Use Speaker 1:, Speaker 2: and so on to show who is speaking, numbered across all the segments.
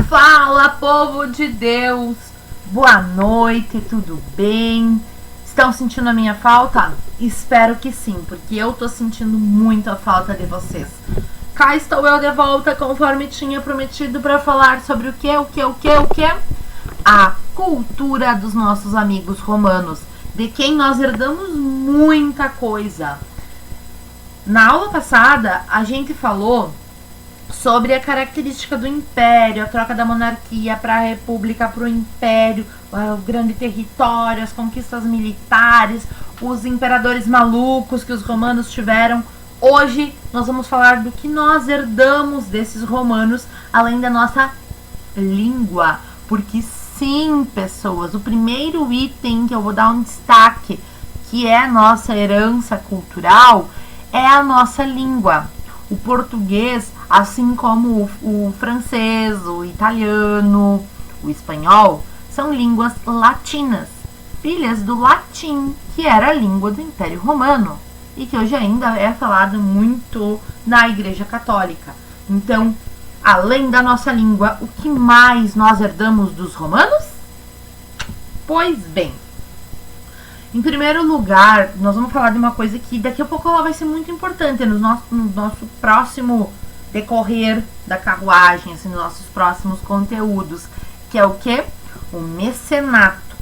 Speaker 1: Fala, povo de Deus! Boa noite, tudo bem? Estão sentindo a minha falta? Espero que sim, porque eu tô sentindo muito a falta de vocês. Cá estou eu de volta, conforme tinha prometido, para falar sobre o que? A cultura dos nossos amigos romanos, de quem nós herdamos muita coisa. Na aula passada, a gente falou sobre a característica do império, a troca da monarquia para a república, para o império, o grande território, as conquistas militares, os imperadores malucos que os romanos tiveram. Hoje nós vamos falar do que nós herdamos desses romanos, além da nossa língua. Porque sim, pessoas, o primeiro item que eu vou dar um destaque, que é a nossa herança cultural, é a nossa língua. O português, assim como o francês, o italiano, o espanhol, são línguas latinas, filhas do latim, que era a língua do Império Romano e que hoje ainda é falado muito na Igreja Católica. Então, além da nossa língua, o que mais nós herdamos dos romanos? Pois bem, em primeiro lugar, nós vamos falar de uma coisa que daqui a pouco ela vai ser muito importante no nosso próximo decorrer da carruagem, assim, nos nossos próximos conteúdos, que é o quê? O mecenato.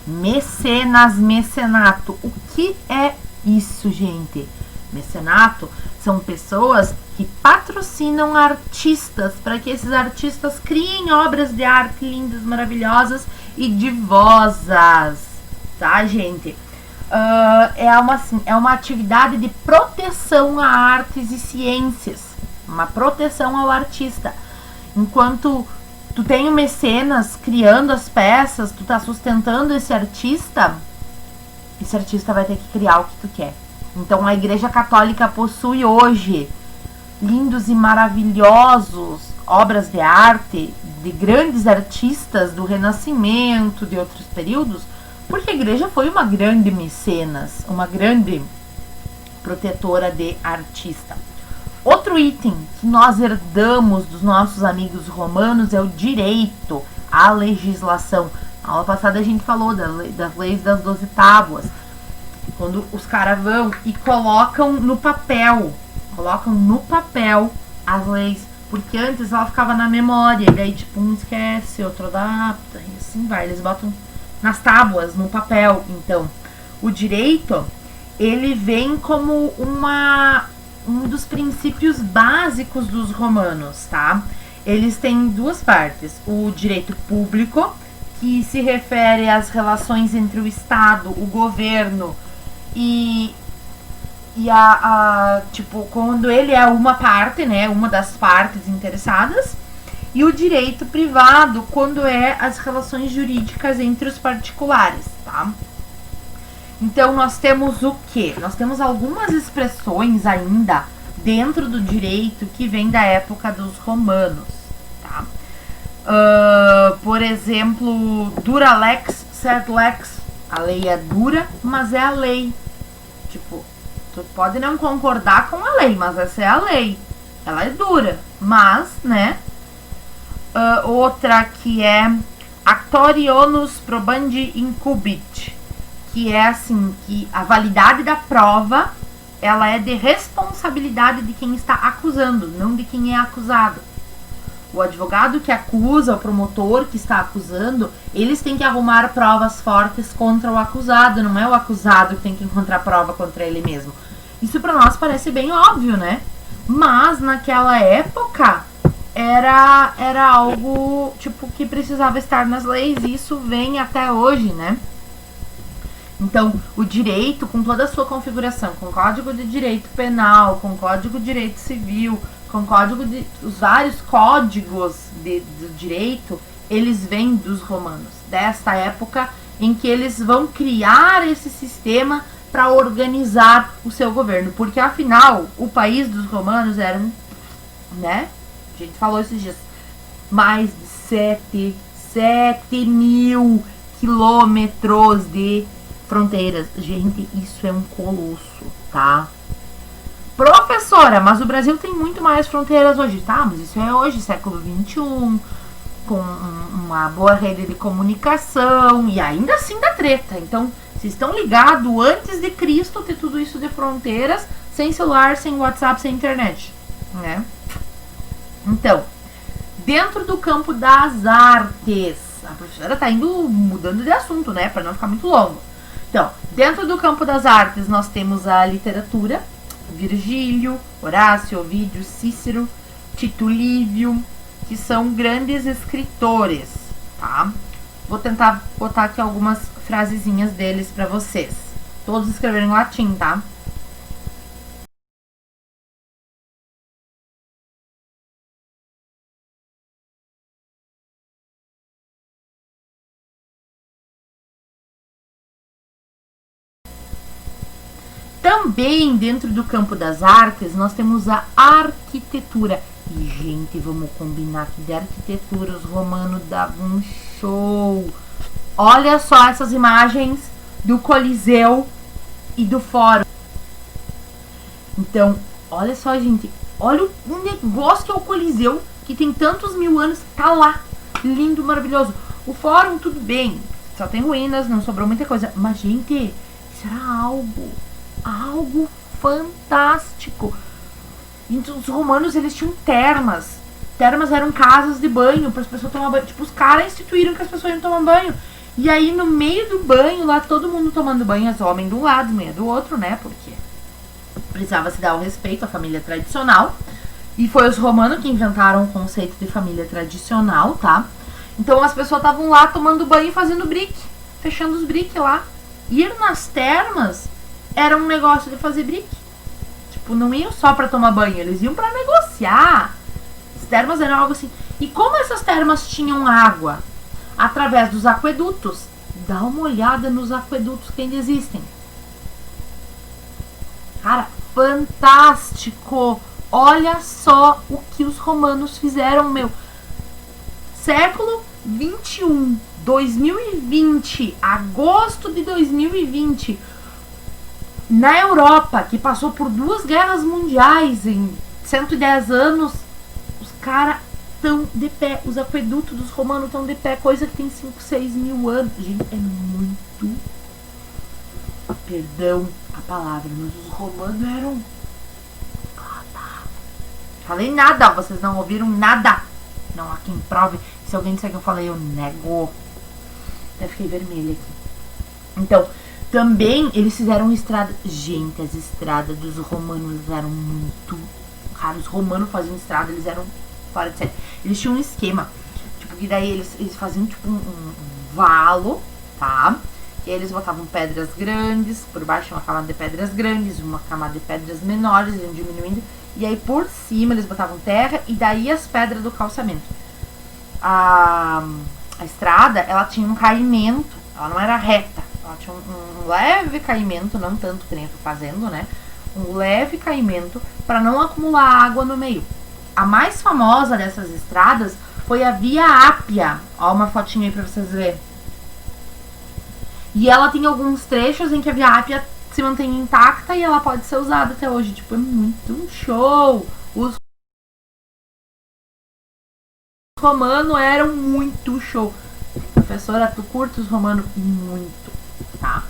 Speaker 1: Mecenato. O que é isso, gente? Mecenato são pessoas que patrocinam artistas para que esses artistas criem obras de arte lindas, maravilhosas e divosas, tá, gente? É uma atividade de proteção a artes e ciências, uma proteção ao artista. Enquanto tu tem o mecenas criando as peças, tu tá sustentando esse artista vai ter que criar o que tu quer. Então a Igreja Católica possui hoje lindos e maravilhosos obras de arte de grandes artistas do Renascimento, de outros períodos, porque a igreja foi uma grande mecenas, uma grande protetora de artista. Outro item que nós herdamos dos nossos amigos romanos é o direito, a legislação. Na aula passada a gente falou das leis das 12 tábuas. Quando os caras vão e colocam no papel as leis. Porque antes ela ficava na memória, e daí tipo um esquece, outro adapta, e assim vai. Eles botam nas tábuas, no papel. Então, o direito, ele vem como um dos princípios básicos dos romanos, tá? Eles têm duas partes. O direito público, que se refere às relações entre o Estado, o governo e tipo, quando ele é uma parte, né, uma das partes interessadas. E o direito privado, quando é as relações jurídicas entre os particulares, tá? Então, nós temos o quê? Nós temos algumas expressões ainda dentro do direito que vem da época dos romanos, tá? Por exemplo, dura lex, sed lex. A lei é dura, mas é a lei. Tipo, tu pode não concordar com a lei, mas essa é a lei. Ela é dura, mas, né? Outra que é actorionus probandi incubit, que é assim, que a validade da prova, ela é de responsabilidade de quem está acusando, não de quem é acusado. O advogado que acusa, o promotor que está acusando, eles têm que arrumar provas fortes contra o acusado, não é o acusado que tem que encontrar prova contra ele mesmo. Isso para nós parece bem óbvio, né? Mas naquela época era algo tipo que precisava estar nas leis, e isso vem até hoje, né? Então, o direito, com toda a sua configuração, com código de direito penal, com código de direito civil, com código de os vários códigos do direito, eles vêm dos romanos, desta época em que eles vão criar esse sistema para organizar o seu governo, porque afinal o país dos romanos era né? A gente falou esses dias, mais de 7 mil quilômetros de fronteiras. Gente, isso é um colosso, tá? Professora, mas o Brasil tem muito mais fronteiras hoje, tá? Mas isso é hoje, século XXI. com uma boa rede de comunicação, e ainda assim dá treta. Então, vocês estão ligados, antes de Cristo ter tudo isso de fronteiras, sem celular, sem WhatsApp, sem internet, né? Então, dentro do campo das artes, a professora tá mudando de assunto, né, para não ficar muito longo. Então, dentro do campo das artes, nós temos a literatura, Virgílio, Horácio, Ovídio, Cícero, Tito Livio, que são grandes escritores, tá? Vou tentar botar aqui algumas frasezinhas deles para vocês. Todos escreveram em latim, tá? Também dentro do campo das artes, nós temos a arquitetura. E, gente, vamos combinar que de arquitetura os romanos davam um show. Olha só essas imagens do Coliseu e do Fórum. Então, olha só, gente. Olha o negócio que é o Coliseu, que tem tantos mil anos, tá lá. Lindo, maravilhoso. O Fórum, tudo bem. Só tem ruínas, não sobrou muita coisa. Mas, gente, isso era algo fantástico. Então, os romanos, eles tinham termas. Termas eram casas de banho para as pessoas tomar banho. Tipo, os caras instituíram que as pessoas iam tomar banho. E aí, no meio do banho, lá todo mundo tomando banho, as homens de um lado, as mulheres do outro, né? Porque precisava se dar o respeito à família tradicional. E foi os romanos que inventaram o conceito de família tradicional, tá? Então, as pessoas estavam lá tomando banho e fazendo brick. Fechando os brick lá. Ir nas termas era um negócio de fazer brick. Tipo, não iam só pra tomar banho, eles iam pra negociar. As termas eram algo assim. E como essas termas tinham água? Através dos aquedutos. Dá uma olhada nos aquedutos que ainda existem. Cara, fantástico! Olha só o que os romanos fizeram, meu. Século 21, 2020, agosto de 2020. Na Europa, que passou por 2 guerras mundiais em 110 anos, os caras estão de pé. Os aquedutos dos romanos estão de pé, coisa que tem 5, 6 mil anos. Gente, é muito... Perdão a palavra, mas os romanos eram... Falei nada, vocês não ouviram nada. Não há quem prove. Se alguém disser que eu falei, eu nego. Até fiquei vermelha aqui. Então... Também eles fizeram estrada. Gente, as estradas dos romanos eram muito. Cara, os romanos faziam estrada, eles eram fora de série. Eles tinham um esquema. Tipo, que daí eles faziam tipo um valo, tá? E aí eles botavam pedras grandes, por baixo uma camada de pedras grandes, uma camada de pedras menores, iam diminuindo. E aí por cima eles botavam terra e daí as pedras do calçamento. A estrada, ela tinha um caimento, ela não era reta. Ela tinha um leve caimento, não tanto que nem eu tô fazendo, né? Um leve caimento para não acumular água no meio. A mais famosa dessas estradas foi a Via Ápia. Ó, uma fotinha aí pra vocês verem. E ela tem alguns trechos em que a Via Ápia se mantém intacta e ela pode ser usada até hoje. Tipo, é muito show! Os romanos eram muito show. Professora, tu curte os romanos? Muito. Tá?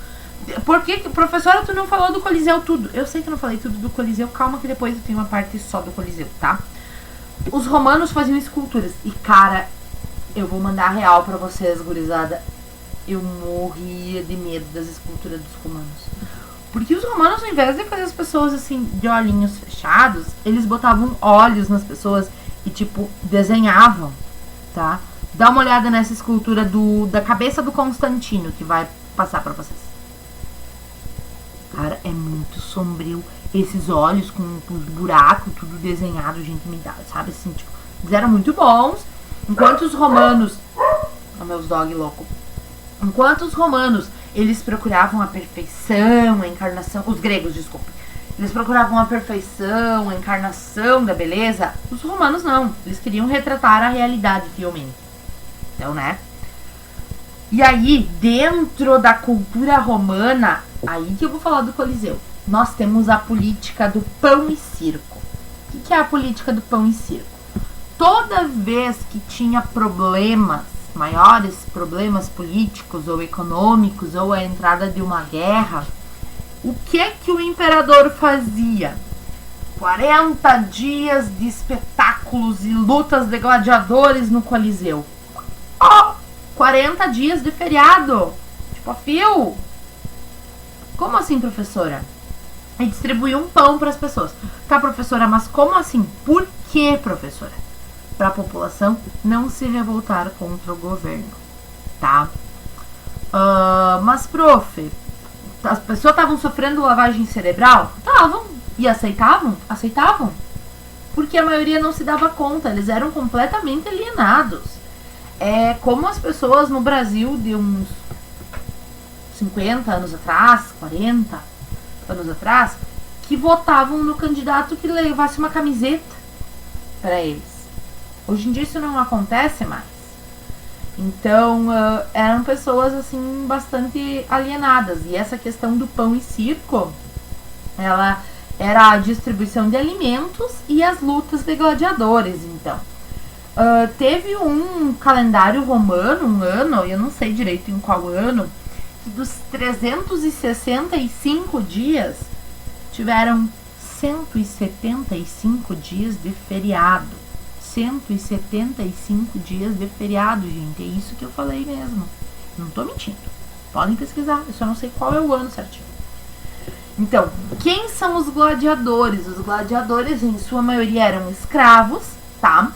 Speaker 1: Por que, professora, tu não falou do Coliseu tudo? Eu sei que eu não falei tudo do Coliseu, calma que depois eu tenho uma parte só do Coliseu, tá? Os romanos faziam esculturas e, cara, eu vou mandar real pra vocês, gurizada. Eu morria de medo das esculturas dos romanos. Porque os romanos, ao invés de fazer as pessoas assim, de olhinhos fechados, eles botavam olhos nas pessoas e, tipo, desenhavam, tá? Dá uma olhada nessa escultura da cabeça do Constantino, que vai passar pra vocês. Cara, é muito sombrio. Esses olhos com os buracos, tudo desenhado, gente, me dá, sabe assim, tipo, eles eram muito bons. Enquanto os romanos... Ó, meus dog louco. Enquanto os romanos, eles procuravam a perfeição, a encarnação... Os gregos, desculpa. Eles procuravam a perfeição, a encarnação da beleza. Os romanos não. Eles queriam retratar a realidade fielmente. Então, né? E aí, dentro da cultura romana, aí que eu vou falar do Coliseu, nós temos a política do pão e circo. O que é a política do pão e circo? toda vez que tinha problemas, maiores problemas políticos ou econômicos, ou a entrada de uma guerra, o que o imperador fazia? 40 dias de espetáculos e lutas de gladiadores no Coliseu. 40 dias de feriado. Tipo, fio. Como assim, professora? E distribuir um pão para as pessoas. Tá, professora, mas como assim? Por que, professora? Para a população não se revoltar contra o governo, tá? Mas, prof, as pessoas estavam sofrendo lavagem cerebral? Estavam. E aceitavam? Aceitavam. Porque a maioria não se dava conta, eles eram completamente alienados. É como as pessoas no Brasil de uns 50 anos atrás, 40 anos atrás, que votavam no candidato que levasse uma camiseta para eles. Hoje em dia isso não acontece mais. Então, eram pessoas assim bastante alienadas. E essa questão do pão e circo, ela era a distribuição de alimentos e as lutas de gladiadores. Então, teve um calendário romano, um ano, eu não sei direito em qual ano, que dos 365 dias tiveram 175 dias de feriado. 175 dias de feriado, gente. É isso que eu falei mesmo. Não tô mentindo. Podem pesquisar. Eu só não sei qual é o ano certinho. Então, quem são os gladiadores? Os gladiadores, em sua maioria, eram escravos, tá?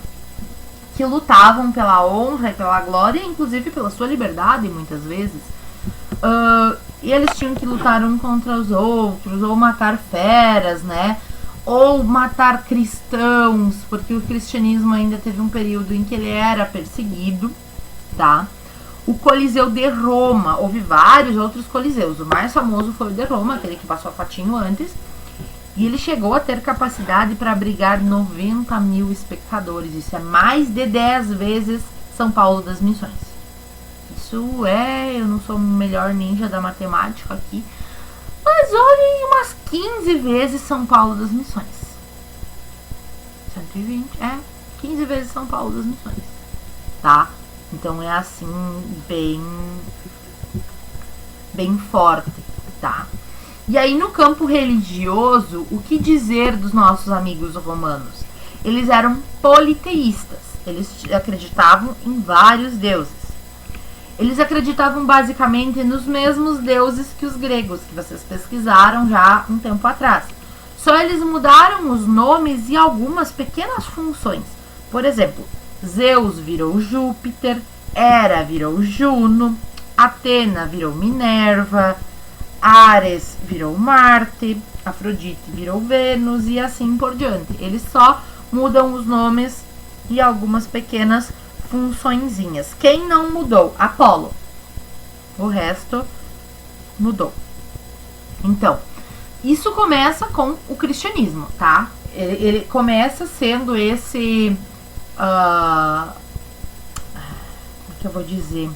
Speaker 1: Que lutavam pela honra e pela glória, inclusive pela sua liberdade, muitas vezes. E eles tinham que lutar um contra os outros, ou matar feras, né? Ou matar cristãos, porque o cristianismo ainda teve um período em que ele era perseguido, tá? O Coliseu de Roma, houve vários outros coliseus, o mais famoso foi o de Roma, aquele que passou a fatinho antes, e ele chegou a ter capacidade para abrigar 90 mil espectadores, isso é mais de 10 vezes São Paulo das Missões. Isso eu não sou o melhor ninja da matemática aqui, mas olhem, umas 15 vezes São Paulo das Missões. 120, 15 vezes São Paulo das Missões, tá? Então é assim, bem forte, tá? E aí no campo religioso, o que dizer dos nossos amigos romanos? Eles eram politeístas, eles acreditavam em vários deuses. Eles acreditavam basicamente nos mesmos deuses que os gregos, que vocês pesquisaram já um tempo atrás. Só eles mudaram os nomes e algumas pequenas funções. Por exemplo, Zeus virou Júpiter, Hera virou Juno, Atena virou Minerva, Ares virou Marte, Afrodite virou Vênus e assim por diante. Eles só mudam os nomes e algumas pequenas funçõezinhas. Quem não mudou? Apolo. O resto mudou. Então, isso começa com o cristianismo, tá? Ele começa sendo esse... como que eu vou dizer?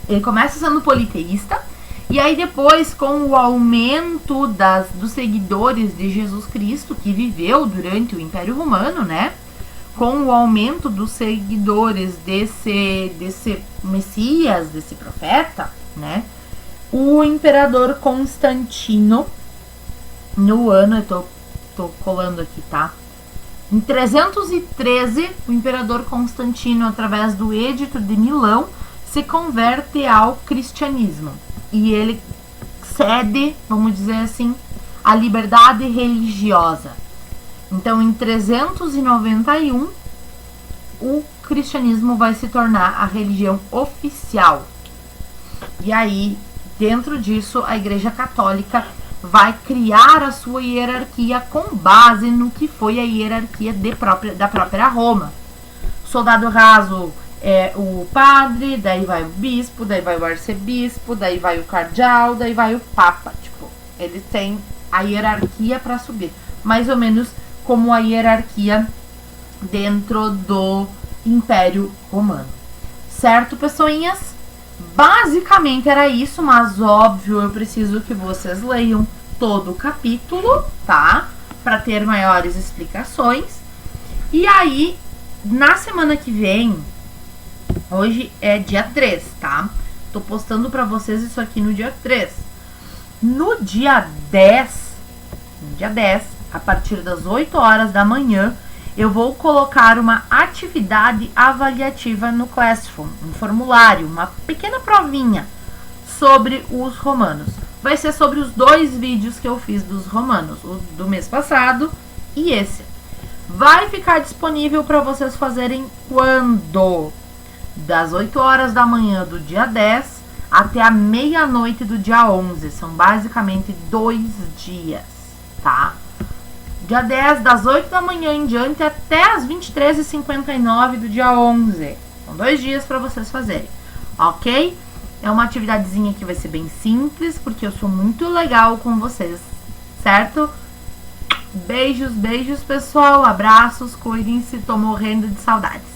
Speaker 1: Ele começa sendo politeísta, e aí depois, com o aumento dos seguidores de Jesus Cristo, que viveu durante o Império Romano, né? Com o aumento dos seguidores desse Messias, desse profeta, né? O imperador Constantino, no ano, eu tô colando aqui, tá? Em 313, o imperador Constantino, através do Edito de Milão, se converte ao cristianismo. E ele cede, vamos dizer assim, a liberdade religiosa. Então, em 391, o cristianismo vai se tornar a religião oficial. E aí, dentro disso, a Igreja Católica vai criar a sua hierarquia com base no que foi a hierarquia da própria Roma. Soldado raso é o padre, daí vai o bispo, daí vai o arcebispo, daí vai o cardeal, daí vai o papa. Tipo, eles têm a hierarquia para subir. Mais ou menos como a hierarquia dentro do Império Romano. Certo, pessoinhas? Basicamente era isso, mas óbvio, eu preciso que vocês leiam todo o capítulo, tá? Para ter maiores explicações. E aí, na semana que vem, hoje é dia 3, tá? Tô postando pra vocês isso aqui no dia 3. No dia 10, a partir das 8 horas da manhã, eu vou colocar uma atividade avaliativa no Classroom, um formulário, uma pequena provinha sobre os romanos. Vai ser sobre os 2 vídeos que eu fiz dos romanos, o do mês passado e esse. Vai ficar disponível para vocês fazerem quando? Das 8 horas da manhã do dia 10 até a meia-noite do dia 11. São basicamente 2 dias, tá? Dia 10, das 8 da manhã em diante até as 23h59 do dia 11. São 2 dias para vocês fazerem, ok? É uma atividadezinha que vai ser bem simples, porque eu sou muito legal com vocês, certo? Beijos, beijos, pessoal. Abraços, cuidem-se, tô morrendo de saudades.